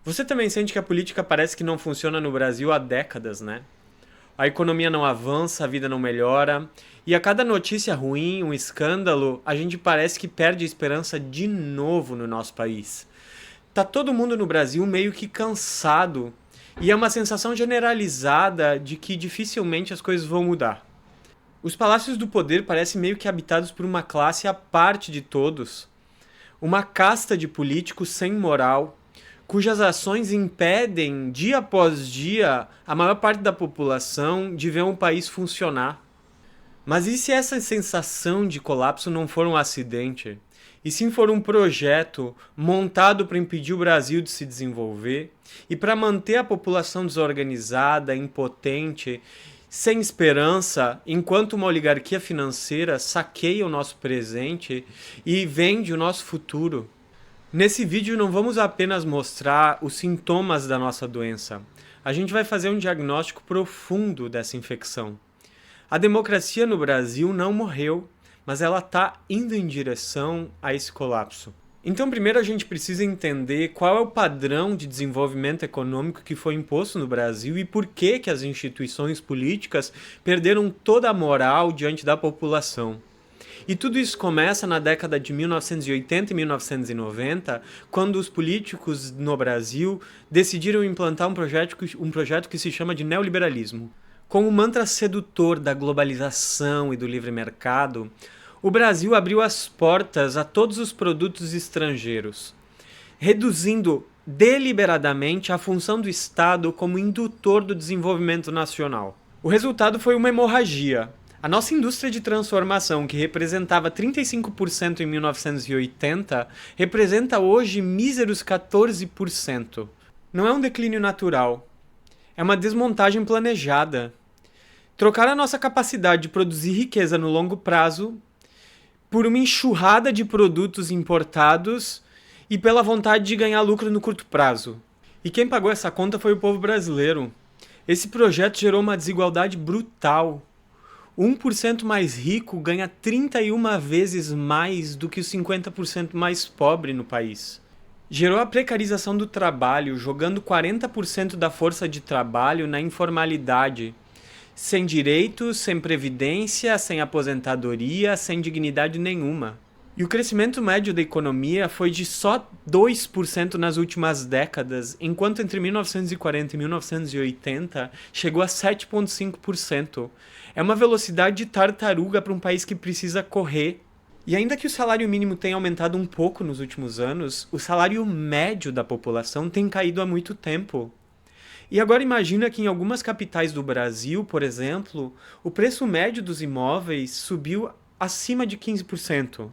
Você também sente que a política parece que não funciona no Brasil há décadas, né? A economia não avança, a vida não melhora, e a cada notícia ruim, um escândalo, a gente parece que perde a esperança de novo no nosso país. Tá todo mundo no Brasil meio que cansado, e é uma sensação generalizada de que dificilmente as coisas vão mudar. Os palácios do poder parecem meio que habitados por uma classe à parte de todos, uma casta de políticos sem moral, cujas ações impedem, dia após dia, a maior parte da população de ver um país funcionar. Mas e se essa sensação de colapso não for um acidente? E sim for um projeto montado para impedir o Brasil de se desenvolver e para manter a população desorganizada, impotente, sem esperança, enquanto uma oligarquia financeira saqueia o nosso presente e vende o nosso futuro? Nesse vídeo não vamos apenas mostrar os sintomas da nossa doença. A gente vai fazer um diagnóstico profundo dessa infecção. A democracia no Brasil não morreu, mas ela está indo em direção a esse colapso. Então, primeiro a gente precisa entender qual é o padrão de desenvolvimento econômico que foi imposto no Brasil e por que as instituições políticas perderam toda a moral diante da população. E tudo isso começa na década de 1980 e 1990, quando os políticos no Brasil decidiram implantar um projeto que se chama de neoliberalismo. Com o mantra sedutor da globalização e do livre mercado, o Brasil abriu as portas a todos os produtos estrangeiros, reduzindo deliberadamente a função do Estado como indutor do desenvolvimento nacional. O resultado foi uma hemorragia. A nossa indústria de transformação, que representava 35% em 1980, representa hoje míseros 14%. Não é um declínio natural, é uma desmontagem planejada. Trocar a nossa capacidade de produzir riqueza no longo prazo por uma enxurrada de produtos importados e pela vontade de ganhar lucro no curto prazo. E quem pagou essa conta foi o povo brasileiro. Esse projeto gerou uma desigualdade brutal. O 1% mais rico ganha 31 vezes mais do que o 50% mais pobre no país. Gerou a precarização do trabalho, jogando 40% da força de trabalho na informalidade, sem direitos, sem previdência, sem aposentadoria, sem dignidade nenhuma. E o crescimento médio da economia foi de só 2% nas últimas décadas, enquanto entre 1940 e 1980 chegou a 7,5%. É uma velocidade de tartaruga para um país que precisa correr. E ainda que o salário mínimo tenha aumentado um pouco nos últimos anos, o salário médio da população tem caído há muito tempo. E agora imagina que em algumas capitais do Brasil, por exemplo, o preço médio dos imóveis subiu acima de 15%.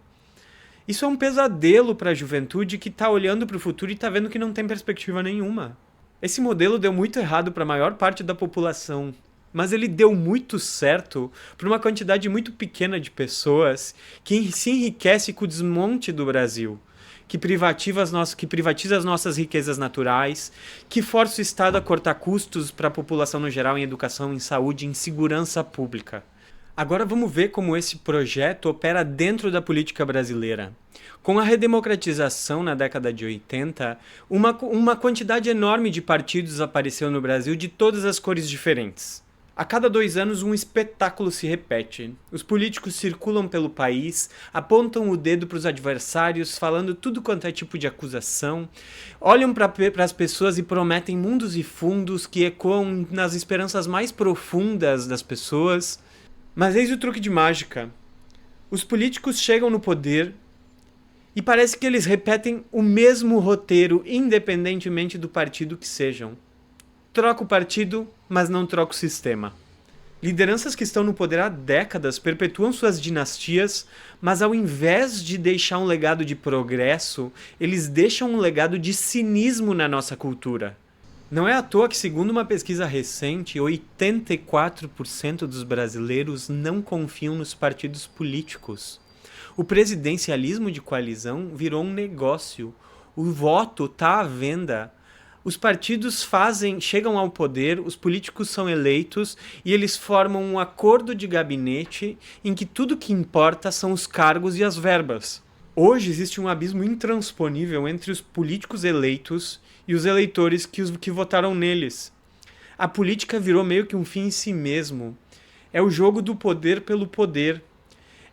Isso é um pesadelo para a juventude que está olhando para o futuro e está vendo que não tem perspectiva nenhuma. Esse modelo deu muito errado para a maior parte da população, mas ele deu muito certo para uma quantidade muito pequena de pessoas que se enriquece com o desmonte do Brasil, que privatiza as nossas riquezas naturais, que força o Estado a cortar custos para a população no geral em educação, em saúde, em segurança pública. Agora vamos ver como esse projeto opera dentro da política brasileira. Com a redemocratização na década de 80, uma quantidade enorme de partidos apareceu no Brasil de todas as cores diferentes. A cada 2 anos, um espetáculo se repete. Os políticos circulam pelo país, apontam o dedo para os adversários, falando tudo quanto é tipo de acusação, olham para as pessoas e prometem mundos e fundos que ecoam nas esperanças mais profundas das pessoas. Mas eis o truque de mágica. Os políticos chegam no poder e parece que eles repetem o mesmo roteiro, independentemente do partido que sejam. Troca o partido, mas não troca o sistema. Lideranças que estão no poder há décadas perpetuam suas dinastias, mas ao invés de deixar um legado de progresso, eles deixam um legado de cinismo na nossa cultura. Não é à toa que, segundo uma pesquisa recente, 84% dos brasileiros não confiam nos partidos políticos. O presidencialismo de coalizão virou um negócio. O voto está à venda. Os partidos chegam ao poder, os políticos são eleitos e eles formam um acordo de gabinete em que tudo que importa são os cargos e as verbas. Hoje existe um abismo intransponível entre os políticos eleitos e os eleitores que votaram neles. A política virou meio que um fim em si mesmo. É o jogo do poder pelo poder.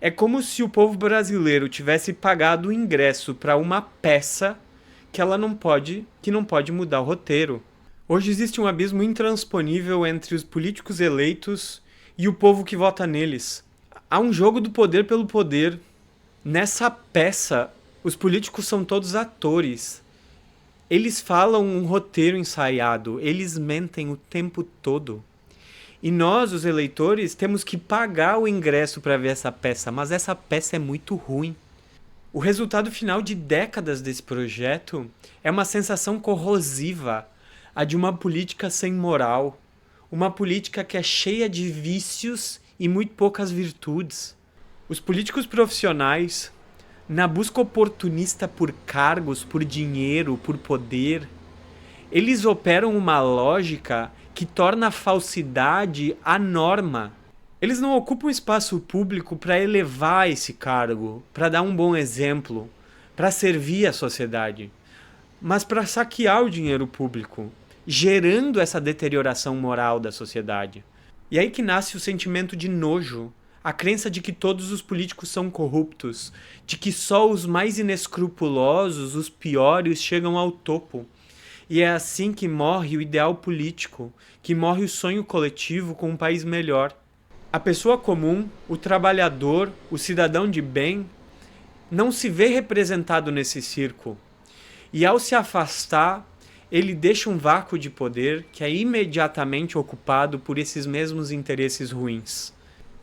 É como se o povo brasileiro tivesse pagado o ingresso para uma peça que não pode mudar o roteiro. Hoje existe um abismo intransponível entre os políticos eleitos e o povo que vota neles. Há um jogo do poder pelo poder. Nessa peça, os políticos são todos atores. Eles falam um roteiro ensaiado, eles mentem o tempo todo. E nós, os eleitores, temos que pagar o ingresso para ver essa peça, mas essa peça é muito ruim. O resultado final de décadas desse projeto é uma sensação corrosiva, a de uma política sem moral, uma política que é cheia de vícios e muito poucas virtudes. Os políticos profissionais, na busca oportunista por cargos, por dinheiro, por poder, eles operam uma lógica que torna a falsidade a norma. Eles não ocupam espaço público para elevar esse cargo, para dar um bom exemplo, para servir a sociedade, mas para saquear o dinheiro público, gerando essa deterioração moral da sociedade. E aí que nasce o sentimento de nojo, a crença de que todos os políticos são corruptos, de que só os mais inescrupulosos, os piores, chegam ao topo. E é assim que morre o ideal político, que morre o sonho coletivo com um país melhor. A pessoa comum, o trabalhador, o cidadão de bem, não se vê representado nesse circo. E ao se afastar, ele deixa um vácuo de poder que é imediatamente ocupado por esses mesmos interesses ruins.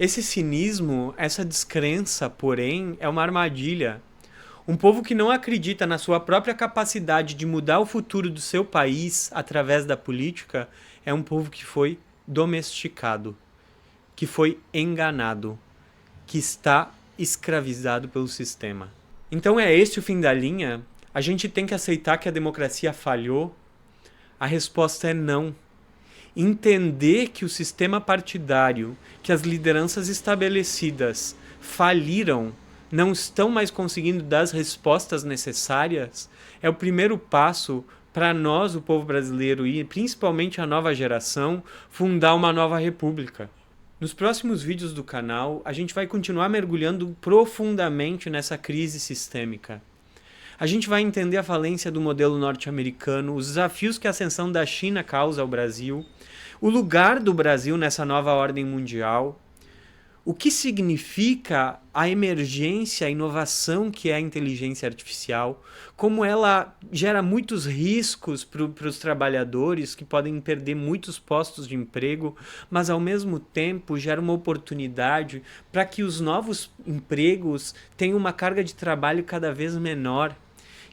Esse cinismo, essa descrença, porém, é uma armadilha. Um povo que não acredita na sua própria capacidade de mudar o futuro do seu país através da política é um povo que foi domesticado, que foi enganado, que está escravizado pelo sistema. Então é esse o fim da linha? A gente tem que aceitar que a democracia falhou? A resposta é não. Entender que o sistema partidário, que as lideranças estabelecidas faliram, não estão mais conseguindo dar as respostas necessárias, é o primeiro passo para nós, o povo brasileiro, e principalmente a nova geração, fundar uma nova república. Nos próximos vídeos do canal, a gente vai continuar mergulhando profundamente nessa crise sistêmica. A gente vai entender a falência do modelo norte-americano, os desafios que a ascensão da China causa ao Brasil, o lugar do Brasil nessa nova ordem mundial, o que significa a emergência, a inovação que é a inteligência artificial, como ela gera muitos riscos para os trabalhadores que podem perder muitos postos de emprego, mas ao mesmo tempo gera uma oportunidade para que os novos empregos tenham uma carga de trabalho cada vez menor,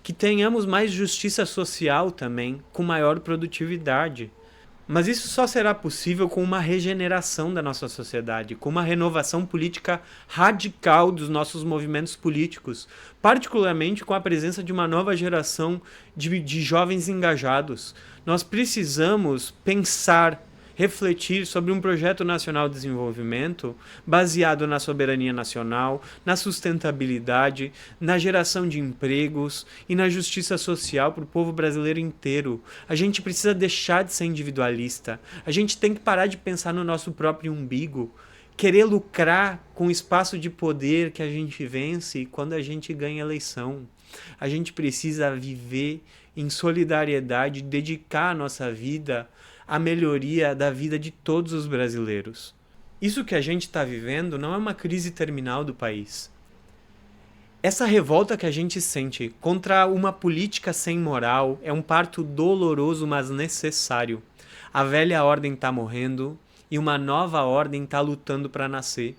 que tenhamos mais justiça social também, com maior produtividade. Mas isso só será possível com uma regeneração da nossa sociedade, com uma renovação política radical dos nossos movimentos políticos, particularmente com a presença de uma nova geração de jovens engajados. Nós precisamos pensar, refletir sobre um projeto nacional de desenvolvimento baseado na soberania nacional, na sustentabilidade, na geração de empregos e na justiça social para o povo brasileiro inteiro. A gente precisa deixar de ser individualista. A gente tem que parar de pensar no nosso próprio umbigo, querer lucrar com o espaço de poder que a gente vence quando a gente ganha eleição. A gente precisa viver em solidariedade, dedicar a nossa vida à melhoria da vida de todos os brasileiros. Isso que a gente está vivendo não é uma crise terminal do país. Essa revolta que a gente sente contra uma política sem moral é um parto doloroso, mas necessário. A velha ordem está morrendo e uma nova ordem está lutando para nascer.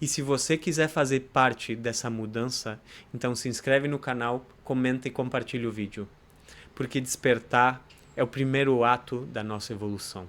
E se você quiser fazer parte dessa mudança, então se inscreve no canal, comenta e compartilha o vídeo. Porque despertar é o primeiro ato da nossa evolução.